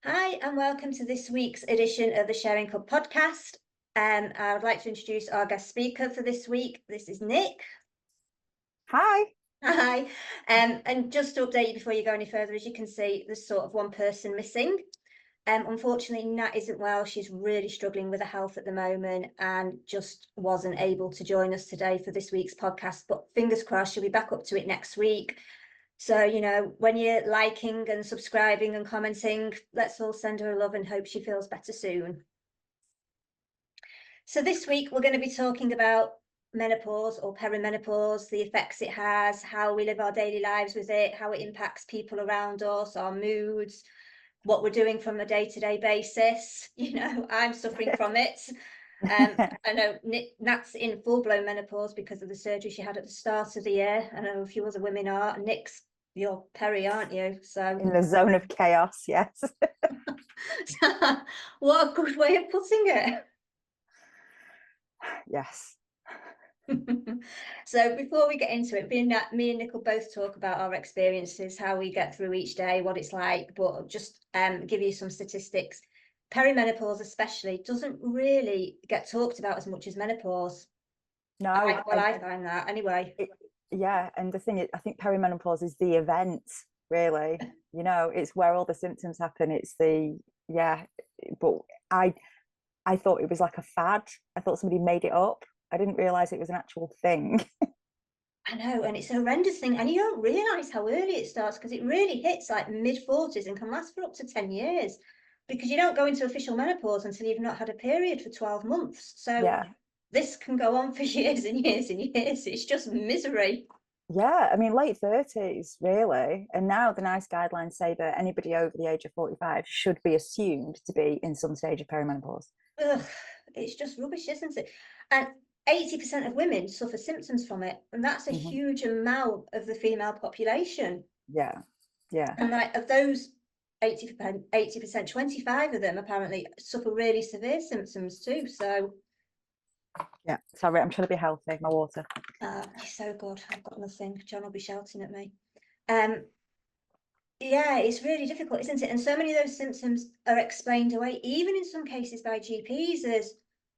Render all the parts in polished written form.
Hi, and welcome to this week's edition of the Sharing Cup podcast. I would like to introduce our guest speaker for this week. This is Nick. Hi. Hi. And just to update you before you go any further, as you can see, there's sort of one person missing. Unfortunately, Nat isn't well. She's really struggling with her health at the moment and just wasn't able to join us today for this week's podcast. But fingers crossed, she'll be back up to it next week. So, when you're liking and subscribing and commenting, let's all send her love and hope she feels better soon. So this week, we're going to be talking about menopause or perimenopause, the effects it has, how we live our daily lives with it, how it impacts people around us, our moods, what we're doing from a day-to-day basis. I'm suffering from it. I know Nat's in full-blown menopause because of the surgery she had at the start of the year. I know a few other women are. Nick's your peri, aren't you? So In the zone of chaos, yes. what a good way of putting it. Yes. So before we get into it, me and Nick will both talk about our experiences, how we get through each day, what it's like, but just give you some statistics. Perimenopause especially doesn't really get talked about as much as menopause. No. I find that anyway. Yeah, and the thing is, I think perimenopause is the event, really. It's where all the symptoms happen. It's but I thought it was like a fad. I thought somebody made it up. I didn't realize it was an actual thing. I know, and it's a horrendous thing, and you don't realize how early it starts because it really hits like mid-40s and can last for up to 10 years because you don't go into official menopause until you've not had a period for 12 months. So Yeah. this can go on for years and years and years. It's just misery. Yeah, I mean, late 30s, really. And now the NICE guidelines say that anybody over the age of 45 should be assumed to be in some stage of perimenopause. Ugh, it's just rubbish, isn't it? And 80% of women suffer symptoms from it, and that's a huge amount of the female population. Yeah, yeah. And like of those 80%, 25 of them apparently suffer really severe symptoms too. So Yeah, sorry, I'm trying to be healthy. My water. you're so good. I've got nothing. John will be shouting at me. Yeah, it's really difficult, isn't it? And so many of those symptoms are explained away, even in some cases by GPs, as,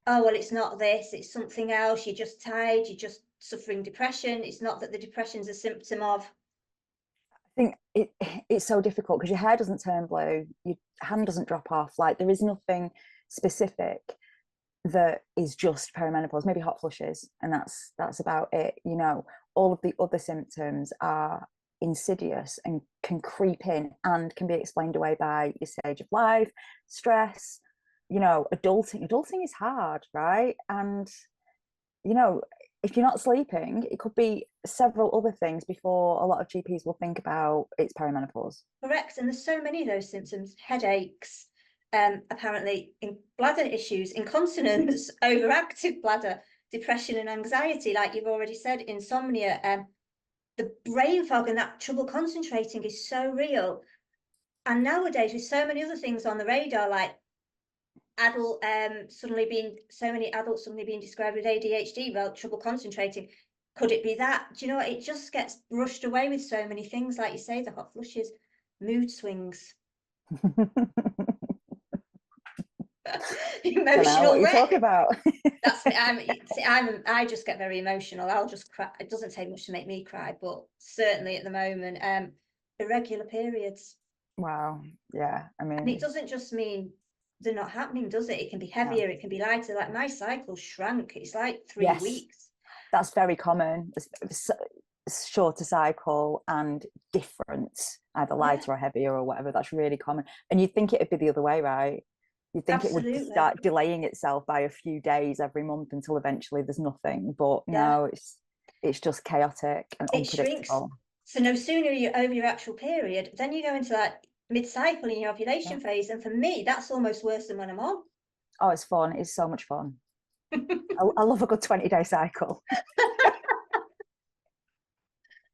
oh, well, it's not this, it's something else. You're just tired. You're just suffering depression. It's not that the depression's a symptom of. I think it's so difficult because your hair doesn't turn blue, your hand doesn't drop off. Like there is nothing specific that is just perimenopause. Maybe hot flushes, and that's about it. All of the other symptoms are insidious and can creep in and can be explained away by your stage of life, stress. Adulting is hard, right? And if you're not sleeping, it could be several other things before a lot of GPs will think about it's perimenopause. Correct. And there's so many of those symptoms: headaches, apparently in bladder issues, incontinence, overactive bladder, depression and anxiety, like you've already said, insomnia, the brain fog and that trouble concentrating is so real. And nowadays, with so many other things on the radar, like so many adults suddenly being described with ADHD, well, trouble concentrating. Could it be that? Do you know what? It just gets brushed away with so many things, like you say, the hot flushes, mood swings, Don't know what emotional you're wreck. talking about. That's I just get very emotional. I'll just cry. It doesn't take much to make me cry, but certainly at the moment, irregular periods. Wow. Yeah. I And it mean, doesn't just mean they're not happening, does it? It can be heavier, it can be lighter. Like my cycle shrank. It's like 3 yes, weeks. that's very common. It's shorter cycle and different, either lighter or heavier or whatever. That's really common. And you'd think it would be the other way, right? You'd think it would start delaying itself by a few days every month until eventually there's nothing. But no, it's just chaotic and unpredictable. Shrinks. So no sooner you're over your actual period, then you go into that mid-cycle in your ovulation phase. And for me, that's almost worse than when I'm on. Oh, it's fun. It's so much fun. I love a good 20-day cycle.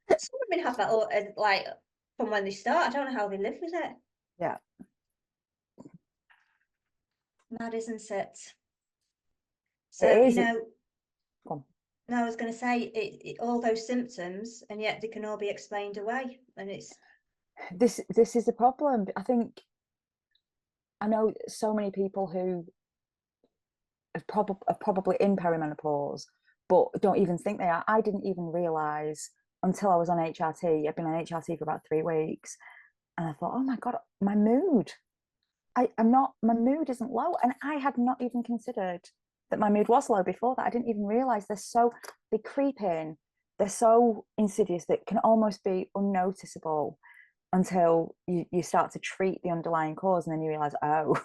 Some women have that like from when they start. I don't know how they live with it. Yeah. Mad, isn't it? So, it is. No, I was going to say all those symptoms, and yet they can all be explained away. And it's this is the problem. I think I know so many people who are probably in perimenopause, but don't even think they are. I didn't even realize until I was on HRT. I've been on HRT for about 3 weeks, and I thought, oh my God, my mood. I'm not, my mood isn't low. And I had not even considered that my mood was low before that. I didn't even realize they creep in. They're so insidious that can almost be unnoticeable until you start to treat the underlying cause, and then you realize, oh.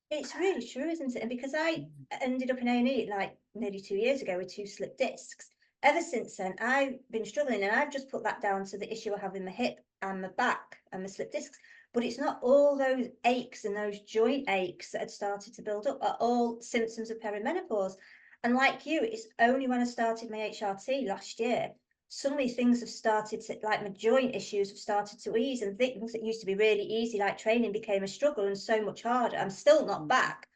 It's really true, isn't it? And because I ended up in A&E like nearly 2 years ago with 2 slipped discs, ever since then I've been struggling, and I've just put that down to the issue I have in my hip and my back and my slipped discs. But it's not all those aches and those joint aches that had started to build up are all symptoms of perimenopause. And like you, it's only when I started my HRT last year, suddenly things have started to, like my joint issues have started to ease, and things that used to be really easy, like training, became a struggle and so much harder. I'm still not back,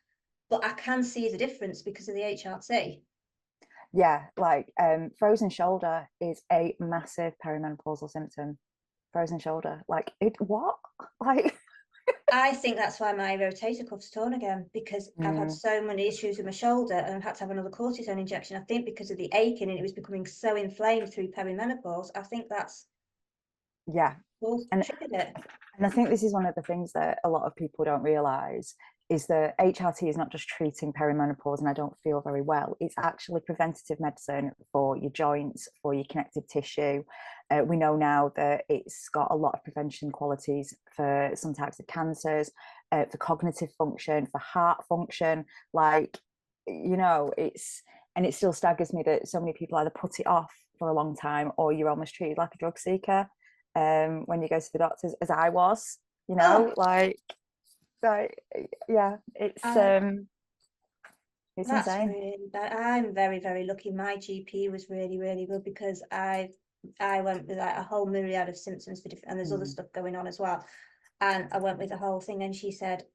but I can see the difference because of the HRT. Yeah, like frozen shoulder is a massive perimenopausal symptom. Frozen shoulder, like it what? Like I think that's why my rotator cuff's torn again, because I've had so many issues with my shoulder and I've had to have another cortisone injection. I think because of the aching, and it was becoming so inflamed through perimenopause. I think that's yeah. what And triggered it. I think this is one of the things that a lot of people don't realize is that HRT is not just treating perimenopause and I don't feel very well. It's actually preventative medicine for your joints, for your connective tissue. We know now that it's got a lot of prevention qualities for some types of cancers, for cognitive function, for heart function. Like, and it still staggers me that so many people either put it off for a long time or you're almost treated like a drug seeker when you go to the doctors, as I was, Oh, like yeah, it's that's insane. really bad. I'm very, very lucky. My GP was really, really good, because I went with like a whole myriad of symptoms for different, and there's other Mm. stuff going on as well. And I went with the whole thing, and she said,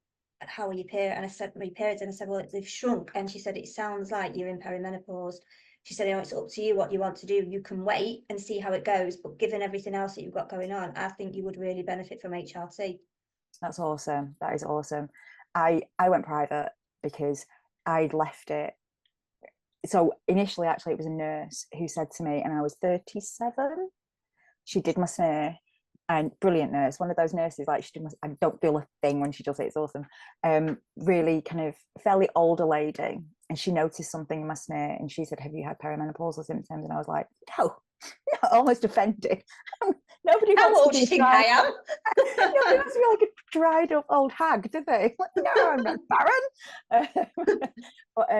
"How are your periods?" And I said, "My periods." And I said, "Well, they've shrunk." And she said, "It sounds like you're in perimenopause." She said, "It's up to you what you want to do. You can wait and see how it goes, but given everything else that you've got going on, I think you would really benefit from HRT." That's awesome. That is awesome. I went private because I'd left it. So initially, actually, it was a nurse who said to me, and I was 37. She did my smear, and brilliant nurse, one of those nurses, like she did my, I don't feel a thing when she does it, it's awesome. Really kind of fairly older lady, and she noticed something in my smear, and she said, have you had perimenopausal symptoms? And I was like, no. Almost offended. Nobody How wants to old do be you a think I dried am? nobody wants to be like a dried up old hag, do they? Like, no, I'm not barren. But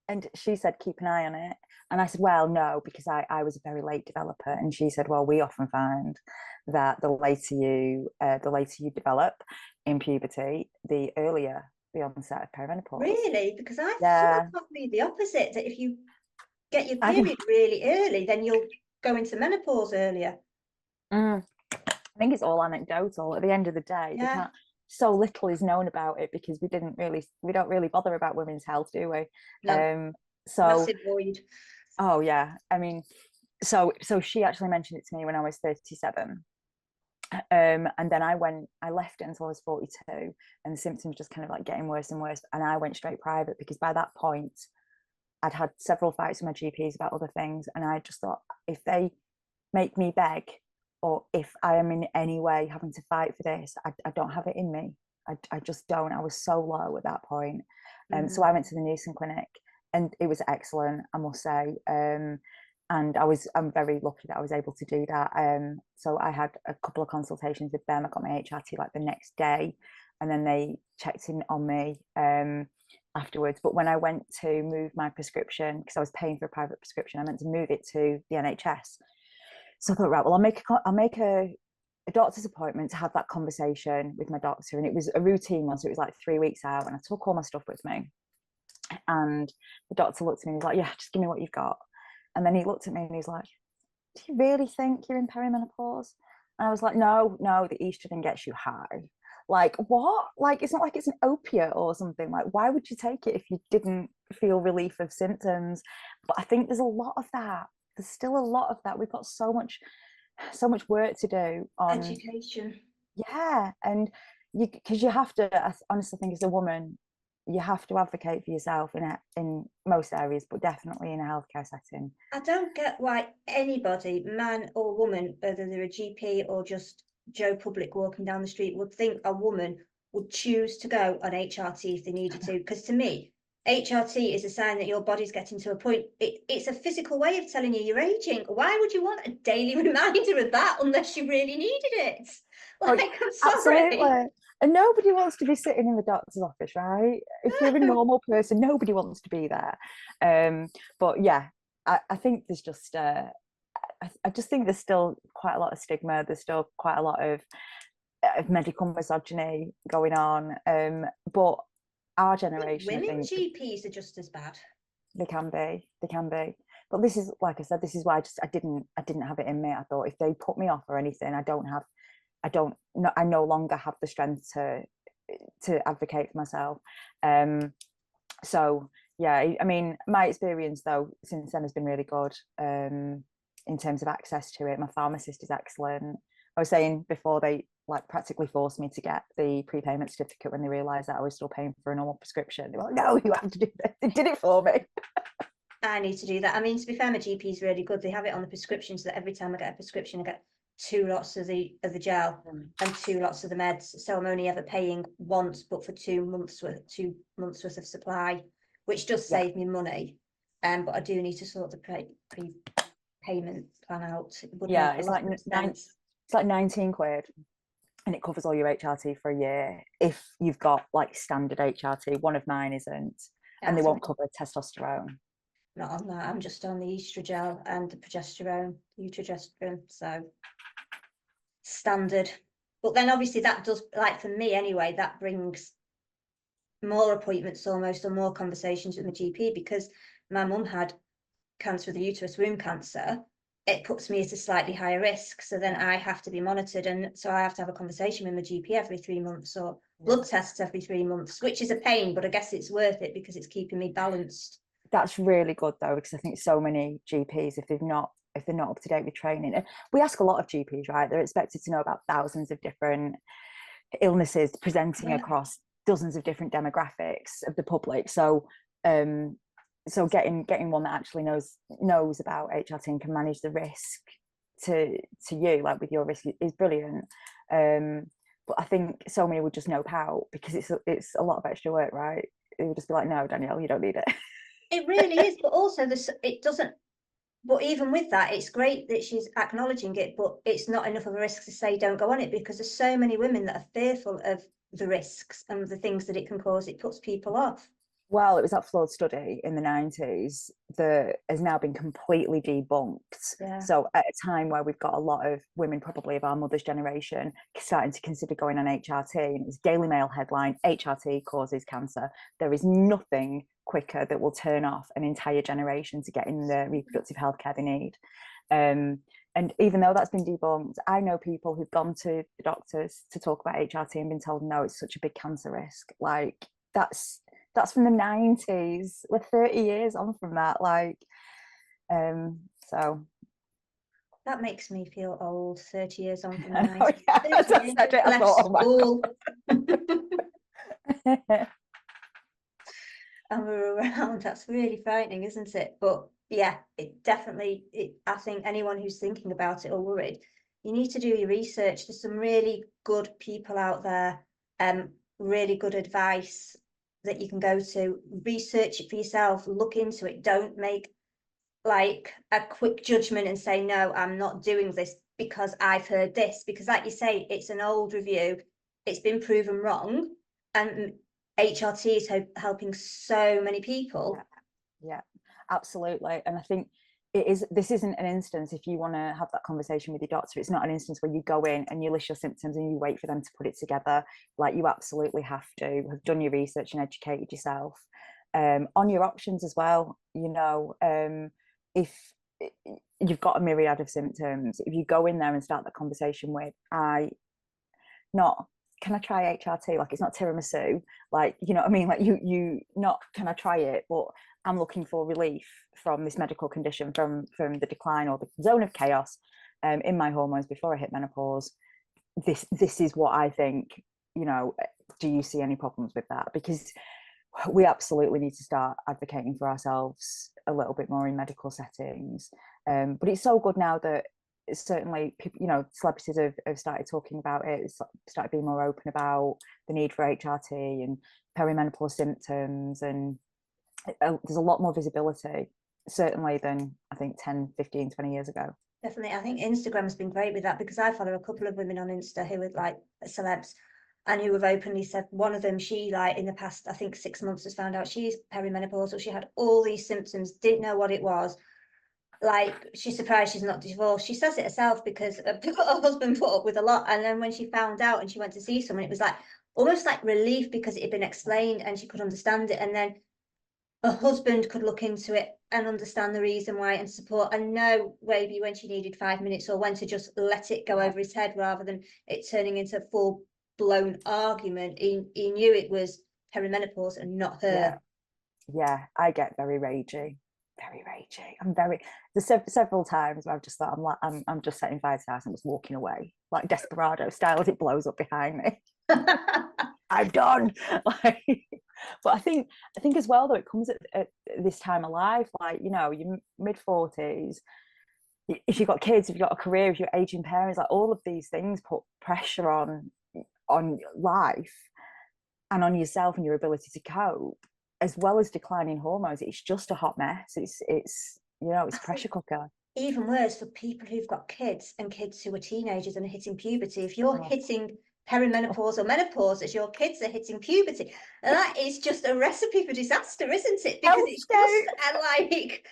and she said, keep an eye on it. And I said, well, no, because I was a very late developer. And she said, well, we often find that the later you develop in puberty, the earlier the onset of perimenopause. Really? Because I thought Yeah, that would be the opposite, that if you get your I think period really early, then you'll go into menopause earlier. I think it's all anecdotal. At the end of the day, they Yeah, can't. So little is known about it because we don't really bother about women's health, do we? no, So, massive void. oh yeah, I mean, so she actually mentioned it to me when I was 37. And then I left it until I was 42, and the symptoms just kind of like getting worse and worse. And I went straight private because by that point, I'd had several fights with my GPs about other things, and I just thought, if they make me beg, or if I am in any way having to fight for this, I don't have it in me. I just don't. I was so low at that point. So I went to the nursing clinic, and it was excellent, I must say. And I'm very lucky that I was able to do that. So I had a couple of consultations with them. I got my HRT like the next day, and then they checked in on me afterwards. But when I went to move my prescription, because I was paying for a private prescription, I meant to move it to the NHS. So I thought, right, well, I'll make a doctor's appointment to have that conversation with my doctor. And it was a routine one, so it was like 3 weeks out, and I took all my stuff with me. And the doctor looked at me and he was like, yeah, just give me what you've got. And then he looked at me and he's like, do you really think you're in perimenopause? And I was like, no, the estrogen gets you high. Like, what? Like, it's not like it's an opiate or something. Like, why would you take it if you didn't feel relief of symptoms? But I think there's a lot of that. There's still a lot of that. We've got so much work to do on, Education. yeah. And because you have to, I honestly think as a woman, you have to advocate for yourself in most areas, but definitely in a healthcare setting. I don't get why anybody, man or woman, whether they're a GP or just Joe Public walking down the street, would think a woman would choose to go on HRT if they needed to. Because to me, HRT is a sign that your body's getting to a point. It's a physical way of telling you you're aging. Why would you want a daily reminder of that unless you really needed it? Like, I'm sorry. Absolutely. And nobody wants to be sitting in the doctor's office, right? If you're a normal person, nobody wants to be there. But yeah, I think there's just I just think there's still quite a lot of stigma. There's still quite a lot of medical misogyny going on. But our generation, I Women think, GPs are just as bad. they can be. But this is, like I said, this is why I didn't have it in me. I thought if they put me off or anything, I no longer have the strength to advocate for myself. So yeah, I mean, my experience though since then has been really good in terms of access to it. My pharmacist is excellent. I was saying before, they like practically forced me to get the prepayment certificate when they realised that I was still paying for a normal prescription. They were like, no, you have to do this. They did it for me. I need to do that. I mean, to be fair, my GP is really good. They have it on the prescription so that every time I get a prescription, I get 2 lots of the gel and 2 lots of the meds. So I'm only ever paying once, but for 2 months worth of supply, which does save me money. But I do need to sort the prepayment plan out. It would Yeah, make it's a like lot of sense. it's like 19 quid. And it covers all your HRT for a year if you've got like standard HRT. One of mine isn't, and they won't cover testosterone. Not on that. I'm just on the estrogel and the progesterone, so standard. But then obviously that does, like for me anyway, that brings more appointments almost, or more conversations with my GP, because my mum had cancer of the uterus, womb cancer. It puts me at a slightly higher risk, so then I have to be monitored, and so I have to have a conversation with my GP every 3 months, or blood tests every 3 months, which is a pain, but I guess it's worth it because it's keeping me balanced. That's really good though, because I think so many GPs, if they're not up to date with training, and we ask a lot of GPs, right? They're expected to know about thousands of different illnesses presenting across dozens of different demographics of the public. So so getting one that actually knows about HRT and can manage the risk to you, like with your risk, is brilliant. But I think so many would just nope out because it's a lot of extra work, right? They would just be like, no, Danielle, you don't need it. It really is, but also it doesn't. But even with that, it's great that she's acknowledging it, but it's not enough of a risk to say don't go on it, because there's so many women that are fearful of the risks and the things that it can cause. It puts people off. Well, it was that flawed study in the 90s that has now been completely debunked. Yeah. So at a time where we've got a lot of women, probably of our mother's generation, starting to consider going on HRT, and it was Daily Mail headline, HRT causes cancer. There is nothing quicker that will turn off an entire generation to getting the reproductive health care they need. And even though that's been debunked, I know people who've gone to the doctors to talk about HRT and been told, no, it's such a big cancer risk. Like that's from the 90s. We're 30 years on from that. Like, so. That makes me feel old, 30 years on from the I know, 90s. yeah, 30 years, I thought, oh my God. And we're around. That's really frightening, isn't it? But yeah, it definitely, I think anyone who's thinking about it or worried, you need to do your research. There's some really good people out there, really good advice that you can go to. Research it for yourself, look into it. Don't make like a quick judgment and say, no, I'm not doing this because I've heard this. Because like you say, it's an old review. It's been proven wrong. And HRT is helping so many people. Yeah, absolutely. And I think this isn't an instance, if you want to have that conversation with your doctor, it's not an instance where you go in and you list your symptoms and you wait for them to put it together. Like, you absolutely have to have done your research and educated yourself on your options as well. You know, if you've got a myriad of symptoms, if you go in there and start that conversation with, can I try HRT? Like, it's not tiramisu. Like, you know what I mean? Like, you not, can I try it? But I'm looking for relief from this medical condition, from the decline or the zone of chaos in my hormones before I hit menopause. This is what I think you know, do you see any problems with that? Because we absolutely need to start advocating for ourselves a little bit more in medical settings. But it's so good now that certainly, you know, celebrities have started talking about it. It's started being more open about the need for HRT and perimenopause symptoms, and there's a lot more visibility, certainly, than I think 10, 15, 20 years ago. Definitely. I think Instagram's been great with that, because I follow a couple of women on Insta who are like celebs and who have openly said, one of them, she like in the past, I think 6 months, has found out she's perimenopausal. She had all these symptoms, didn't know what it was. Like, she's surprised she's not divorced. She says it herself, because her husband put up with a lot. And then when she found out and she went to see someone, it was like almost like relief, because it had been explained and she could understand it. And then her husband could look into it and understand the reason why and support, and know maybe when she needed 5 minutes or when to just let it go over his head, rather than it turning into a full blown argument. He knew it was perimenopause and not her. Yeah, I get very ragey. Very ragey. There's several times where I've just thought, I'm just setting fire to the house and just walking away, like Desperado style, as it blows up behind me. I'm done. Like, but I think as well, though, it comes at this time of life, like, you know, your mid-40s, if you've got kids, if you've got a career, if you're aging parents, like, all of these things put pressure on life and on yourself and your ability to cope, as well as declining hormones. It's just a hot mess. It's you know, it's pressure cooker. Even worse for people who've got kids, and kids who are teenagers and are hitting puberty. If you're hitting perimenopause or menopause as your kids are hitting puberty, and that is just a recipe for disaster, isn't it? Because it's just like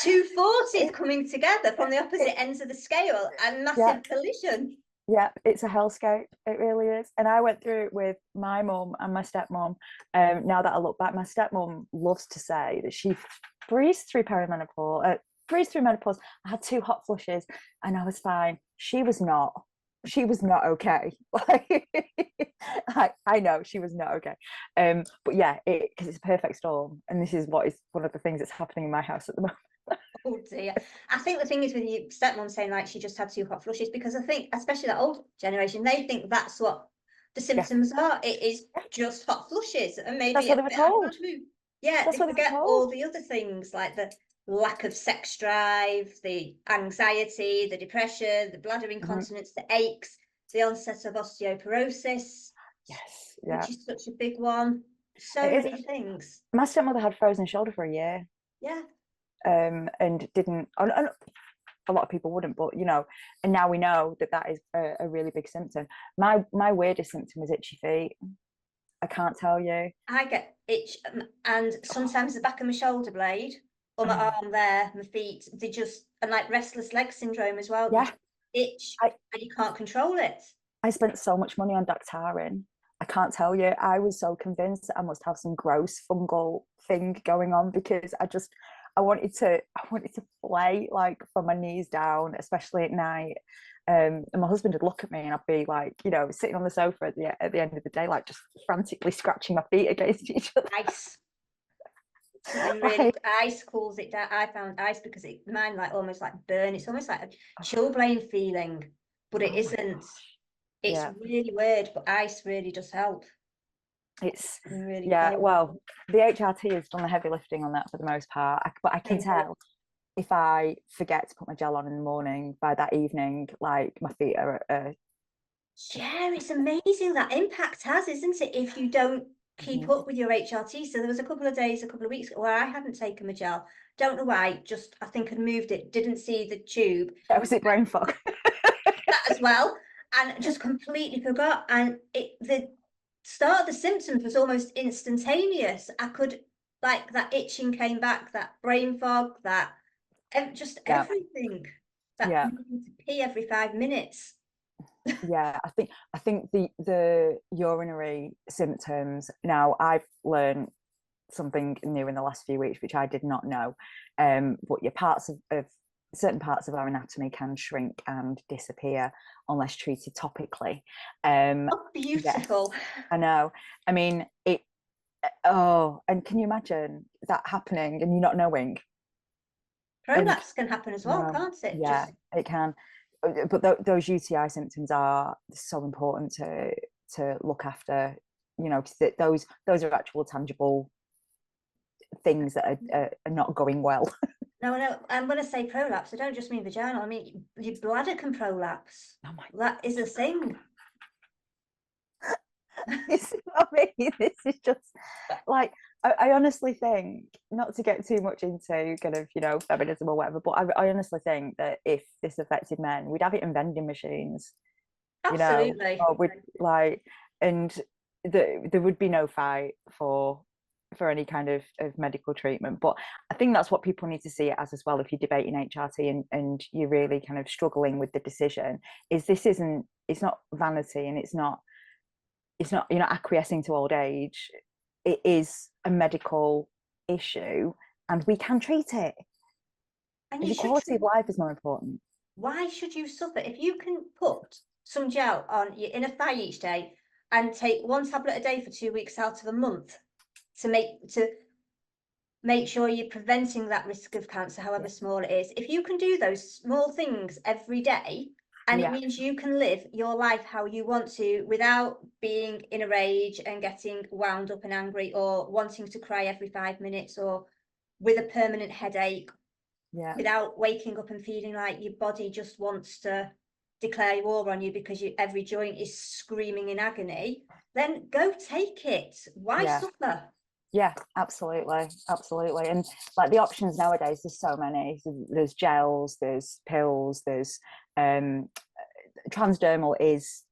two forces coming together from the opposite ends of the scale, and massive collision. Yeah, it's a hellscape. It really is. And I went through it with my mum and my stepmom. Now that I look back, my stepmom loves to say that she breezed through menopause. I had 2 hot flushes and I was fine. She was not okay. Like, I know she was not okay. But yeah, because it's a perfect storm, and this is what is one of the things that's happening in my house at the moment. Oh dear. I think the thing is with your stepmom saying like she just had 2 hot flushes, because I think especially that old generation, they think that's what the symptoms are. It is just hot flushes, and maybe that's what they were told. Yeah, that's they what forget all the other things, like the lack of sex drive, the anxiety, the depression, the bladder incontinence, the aches, the onset of osteoporosis. Yes, which is such a big one. So many things. My stepmother had frozen shoulder for a year. Yeah. And didn't. And a lot of people wouldn't, but you know, and now we know that is a really big symptom. My weirdest symptom is itchy feet. I can't tell you. I get itch, and sometimes the back of my shoulder blade, or my arm there, my feet, they just, and like restless leg syndrome as well. Yeah. Itch, and you can't control it. I spent so much money on Dactarin. I can't tell you. I was so convinced that I must have some gross fungal thing going on, because I wanted to play, like, from my knees down, especially at night. And my husband would look at me and I'd be like, you know, sitting on the sofa at the end of the day, like just frantically scratching my feet against each other. Ice. Really, ice cools it down. I found ice, because mine like almost like burn. It's almost like a chilblain feeling, but it isn't. It's really weird, but ice really does help. It's really well, the HRT has done the heavy lifting on that for the most part, but I can tell if I forget to put my gel on in the morning, by that evening, like, my feet are yeah, it's amazing that impact has, isn't it, if you don't keep up with your HRT. So there was a couple of weeks where I hadn't taken my gel, don't know why, just I think I'd moved it, didn't see the tube. Was it brain fog? That as well, and just completely forgot. And the start of the symptoms was almost instantaneous. I could, like, that itching came back, that brain fog, that just everything, that needing to pee every 5 minutes. Yeah, I think the urinary symptoms, now I've learned something new in the last few weeks which I did not know, but your parts of certain parts of our anatomy can shrink and disappear unless treated topically. Oh, beautiful. Yes, I know. I mean, and can you imagine that happening and you not knowing? Prolapse can happen as well, can't it? Yeah, it can. But those UTI symptoms are so important to look after, because those are actual tangible things that are not going well. No, I'm going to say prolapse. I don't just mean vaginal. I mean, your bladder can prolapse. Oh my That is a thing. This is what I mean. This is just like, I honestly think, not to get too much into kind of, feminism or whatever, but I honestly think that if this affected men, we'd have it in vending machines, Absolutely. or we'd like, and there would be no fight for any kind of medical treatment. But I think that's what people need to see it as well. If you're debating HRT and you're really kind of struggling with the decision, is it's not vanity, and it's not you're not acquiescing to old age. It is a medical issue, and we can treat it. And Your quality of life is more important. why should you suffer? If you can put some gel on your inner thigh each day and take one tablet a day for 2 weeks out of a month to make sure you're preventing that risk of cancer, however small it is. If you can do those small things every day, and it means you can live your life how you want to without being in a rage and getting wound up and angry or wanting to cry every 5 minutes or with a permanent headache, without waking up and feeling like your body just wants to declare war on you because every joint is screaming in agony, then go take it. Why suffer? Yeah, absolutely. And like the options nowadays, there's so many. There's gels, there's pills, there's transdermal is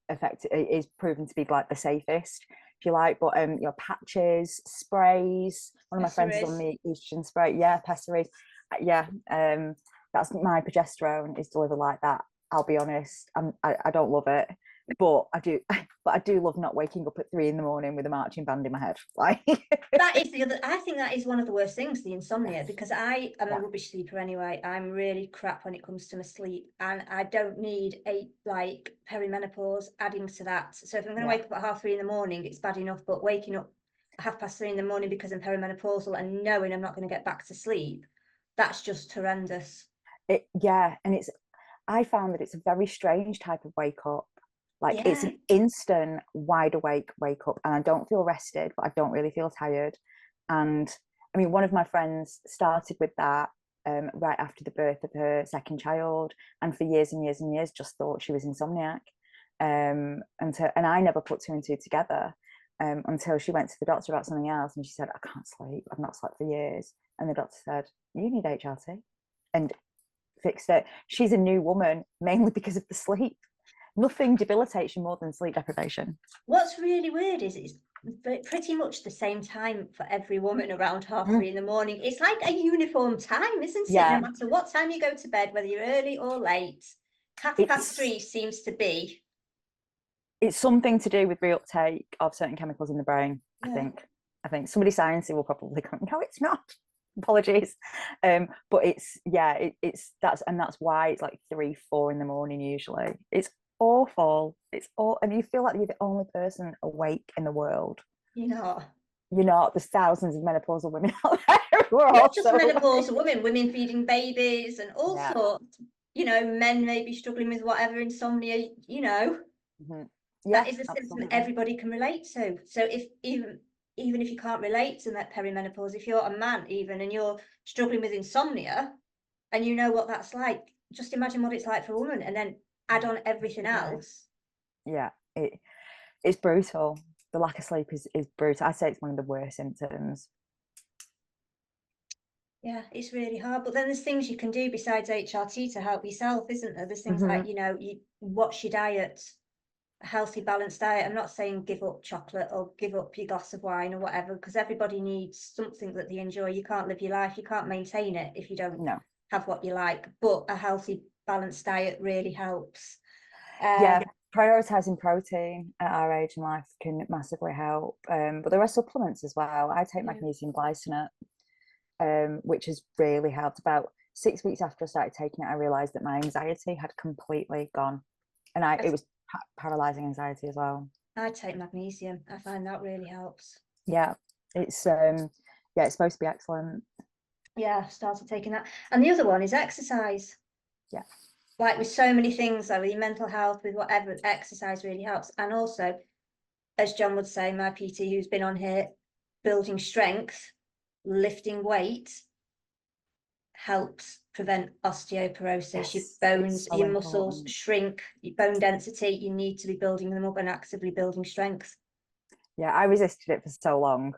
proven to be like the safest, if you like. But patches, sprays. One of my friends is on the estrogen spray. Yeah, pessaries. That's my progesterone is delivered like that. I'll be honest, I don't love it, but I do love not waking up at 3 a.m. with a marching band in my head. Like that is I think that is one of the worst things, the insomnia, because I am a rubbish sleeper anyway. I'm really crap when it comes to my sleep, and I don't need a like perimenopause adding to that. So if I'm going to wake up at 3:30 in, it's bad enough, but waking up at 3:30 in because I'm perimenopausal and knowing I'm not going to get back to sleep, that's just horrendous. And I found that it's a very strange type of wake up. Like it's an instant wide awake wake up, and I don't feel rested, but I don't really feel tired. And I mean, one of my friends started with that right after the birth of her second child, and for years and years and years just thought she was insomniac. And I never put two and two together until she went to the doctor about something else, and she said, "I can't sleep. I've not slept for years." And the doctor said, "You need HRT," and fixed it. She's a new woman mainly because of the sleep. Nothing debilitates you more than sleep deprivation. What's really weird is it's pretty much the same time for every woman around 3:30 in. It's like a uniform time, isn't it? No matter what time you go to bed, whether you're early or late, 3:30 seems to be. It's something to do with reuptake of certain chemicals in the brain. I think somebody sciencey will probably come. No, it's not. Apologies, but that's why it's like 3-4 in usually. It's awful. And you feel like you're the only person awake in the world. You're not. There's thousands of menopausal women out there who are not just menopausal women feeding babies and all sorts. Men may be struggling with whatever insomnia. That is a symptom everybody can relate to. So if even if you can't relate to that perimenopause, if you're a man even and you're struggling with insomnia and you know what that's like, just imagine what it's like for a woman, and then add on everything else. It's brutal. The lack of sleep is brutal. I say it's one of the worst symptoms. Yeah, it's really hard. But then there's things you can do besides HRT to help yourself, isn't there? There's things like, you watch your diet, a healthy, balanced diet. I'm not saying give up chocolate or give up your glass of wine or whatever, because everybody needs something that they enjoy. You can't live your life, you can't maintain it if you don't have what you like. But a healthy, balanced diet really helps. Prioritizing protein at our age in life can massively help. But there are supplements as well. I take magnesium glycinate, which has really helped. About 6 weeks after I started taking it, I realized that my anxiety had completely gone, and it was paralyzing anxiety as well. I take magnesium. I find that really helps. It's supposed to be excellent. I started taking that. And the other one is exercise. Like with so many things, like with your mental health, with whatever, exercise really helps. And also as John would say, my PT who's been on here, building strength, lifting weight helps prevent osteoporosis. Your Yes, bones, it's so your muscles important. shrink, your bone density, you need to be building them up and actively building strength. Yeah, I resisted it for so long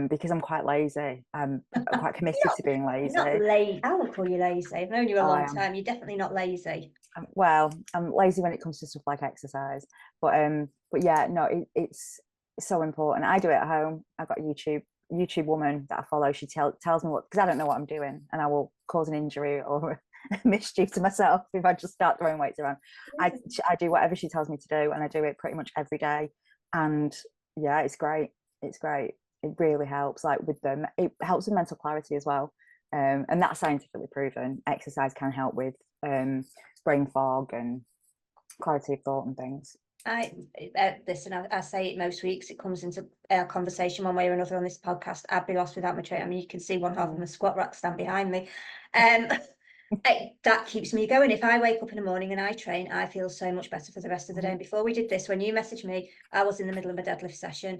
because I'm quite lazy. I'm quite committed to being You're not lazy. lazy. I won't call you lazy. I've known you a Oh, I long am. time. You're definitely not lazy. Well, I'm lazy when it comes to stuff like exercise, but yeah, no, it's so important. I do it at home. I've got a YouTube woman that I follow. She tells me what, because I don't know what I'm doing, and I will cause an injury or a mischief to myself if I just start throwing weights around. I do whatever she tells me to do, and I do it pretty much every day. And yeah, it's great. It's great. It really helps. Like with them, it helps with mental clarity as well. And that's scientifically proven. Exercise can help with brain fog and clarity of thought and things. Listen, I say it most weeks. It comes into our conversation one way or another on this podcast. I'd be lost without my trainer. I mean, you can see one half of my squat rack stand behind me. That keeps me going. If I wake up in the morning and I train, I feel so much better for the rest of the day. And before we did this, when you messaged me, I was in the middle of a deadlift session.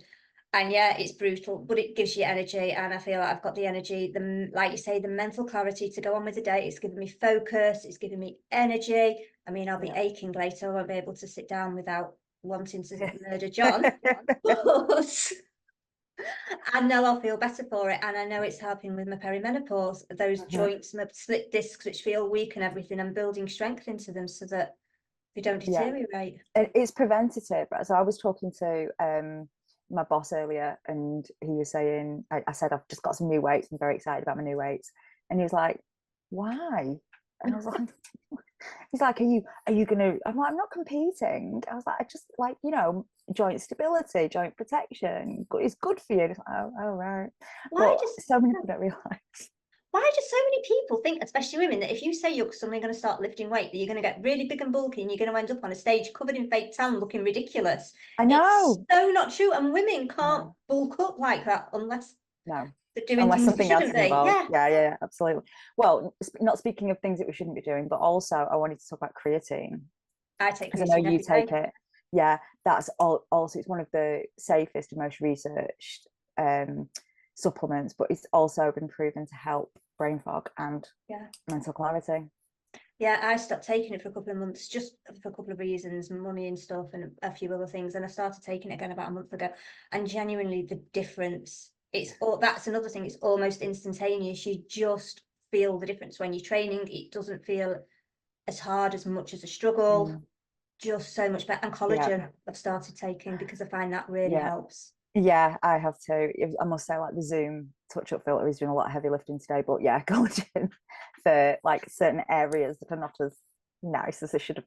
And yeah, it's brutal, but it gives you energy. And I feel like I've got the energy, like you say, the mental clarity to go on with the day. It's giving me focus. It's giving me energy. I mean, I'll be aching later. I won't be able to sit down without wanting to murder John. But I know I'll feel better for it. And I know it's helping with my perimenopause, those joints, my slip discs, which feel weak and everything. I'm building strength into them so that they don't deteriorate. It's preventative. So I was talking to my boss earlier, and he was saying, I said, I've just got some new weights. I'm very excited about my new weights. And he was like, why? And I was like, he's like, are you gonna? I'm like, I'm not competing. I was like, I just like, joint stability, joint protection. It's good for you. It's like, oh right. Why But just so many people don't realise. why do so many people think, especially women, that if you say you're suddenly going to start lifting weight, that you're going to get really big and bulky and you're going to end up on a stage covered in fake tan looking ridiculous? I It's know. so not true. And women can't No. bulk up like that unless No. they're doing Unless things they something else shouldn't is be. involved. Yeah. Yeah, absolutely. Well, not speaking of things that we shouldn't be doing, but also I wanted to talk about creatine, I take because I know creatine you every day. take it. Yeah, that's also, it's one of the safest and most researched supplements, but it's also been proven to help brain fog and mental clarity. Yeah, I stopped taking it for a couple of months, just for a couple of reasons, money and stuff, and a few other things. And I started taking it again about a month ago, and genuinely the difference. That's another thing. It's almost instantaneous. You just feel the difference when you're training. It doesn't feel as hard, as much as a struggle. Just so much better. And collagen, I've started taking because I find that really helps. Yeah, I have too. I must say, like the Zoom touch-up filter is doing a lot of heavy lifting today, but yeah, collagen for like certain areas that are not as nice as they should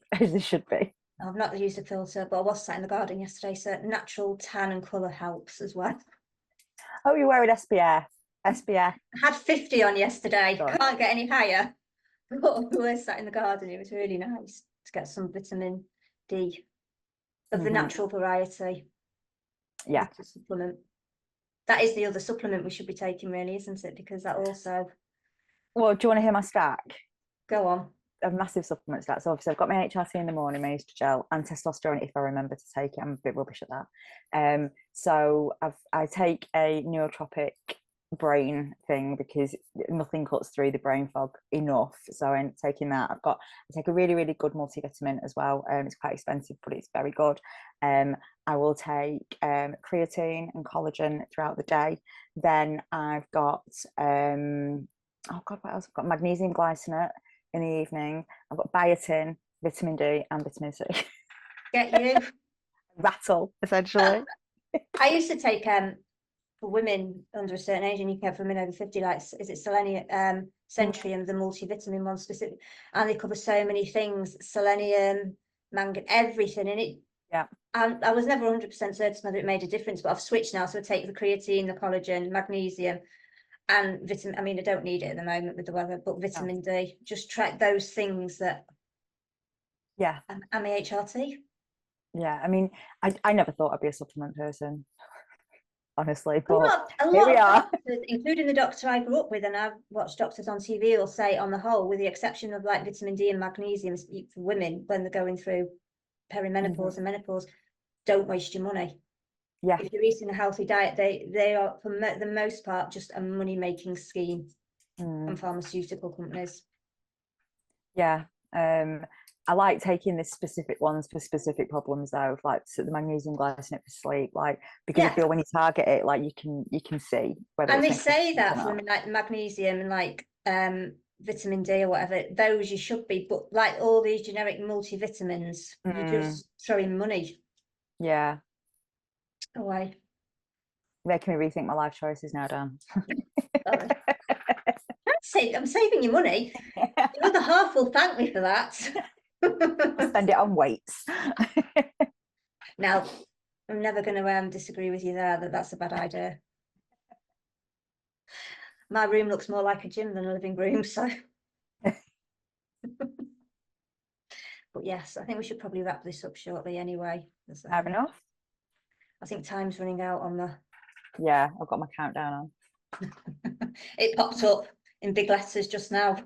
be. I've not used a filter, but I was sat in the garden yesterday, so natural tan and colour helps as well. Oh, you're wearing SPF. SPF. I had 50 on yesterday. Done. Can't get any higher. But we were sat in the garden. It was really nice to get some vitamin D of the natural variety. Yeah. Supplement. That is the other supplement we should be taking, really, isn't it? Because that also. Well, do you want to hear my stack? Go on. A massive supplement stack. So obviously I've got my HRT in the morning, my estrogen and testosterone if I remember to take it. I'm a bit rubbish at that. So I take a neurotropic brain thing because nothing cuts through the brain fog enough. So I'm taking that. I take a really, really good multivitamin as well. It's quite expensive, but it's very good. I will take creatine and collagen throughout the day. Then I've got oh god, what else? I've got magnesium glycinate in the evening. I've got biotin, vitamin D, and vitamin C. Get you. Rattle, essentially. I used to take for women under a certain age, and you can have for women over 50, like, is it selenium, Centrium, the multivitamin one specific, and they cover so many things, selenium, mangan, everything in it. Yeah. And I was never 100% certain whether it made a difference, but I've switched now. So I take the creatine, the collagen, magnesium, and vitamin. I mean, I don't need it at the moment with the weather, but vitamin D. Just track those things that. Yeah. I'm a HRT. Yeah. I mean, I never thought I'd be a supplement person, honestly, but a here lot we of are. doctors, including the doctor I grew up with, and I've watched doctors on TV, will say, on the whole, with the exception of like vitamin D and magnesium for women when they're going through perimenopause and menopause, don't waste your money. Yeah. If you're eating a healthy diet, they are for the most part just a money making scheme from pharmaceutical companies. Yeah. I like taking this specific ones for specific problems though, like so the magnesium glycinate for sleep, like because I feel when you target it, like you can see whether And it's they say that or for not. like magnesium and like vitamin D or whatever, those you should be, but like all these generic multivitamins, you're just throwing money Yeah. away. Making me rethink my life choices now, Dan. Sorry. I'm saving you money. Your other half will thank me for that. I'll spend it on weights. Now, I'm never going to disagree with you there that that's a bad idea. My room looks more like a gym than a living room, so. But yes, I think we should probably wrap this up shortly anyway. Fair enough. I think time's running out on the. Yeah, I've got my countdown on. It popped up in big letters just now.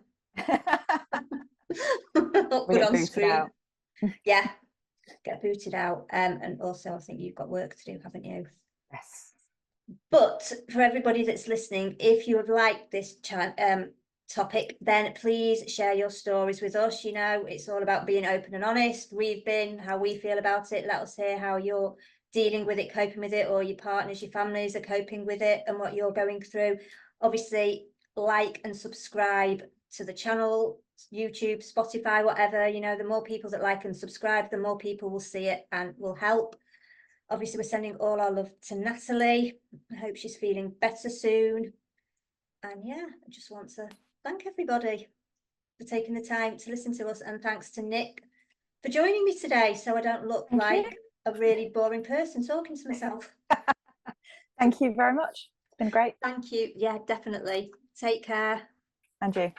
Good on screen. Out. Yeah, get booted out. And also, I think you've got work to do, haven't you? Yes. But for everybody that's listening, if you would like this topic, then please share your stories with us. You know, it's all about being open and honest. We've been, how we feel about it. Let us hear how you're dealing with it, coping with it, or your partners, your families are coping with it and what you're going through. Obviously, like and subscribe to the channel, YouTube, Spotify, whatever. You know, the more people that like and subscribe, the more people will see it and will help. Obviously, we're sending all our love to Natalie. I hope she's feeling better soon. And yeah, I just want to thank everybody for taking the time to listen to us. And thanks to Nick for joining me today, so I don't look like a really boring person talking to myself. Thank you very much. It's been great. Thank you. Yeah, definitely. Take care. And you.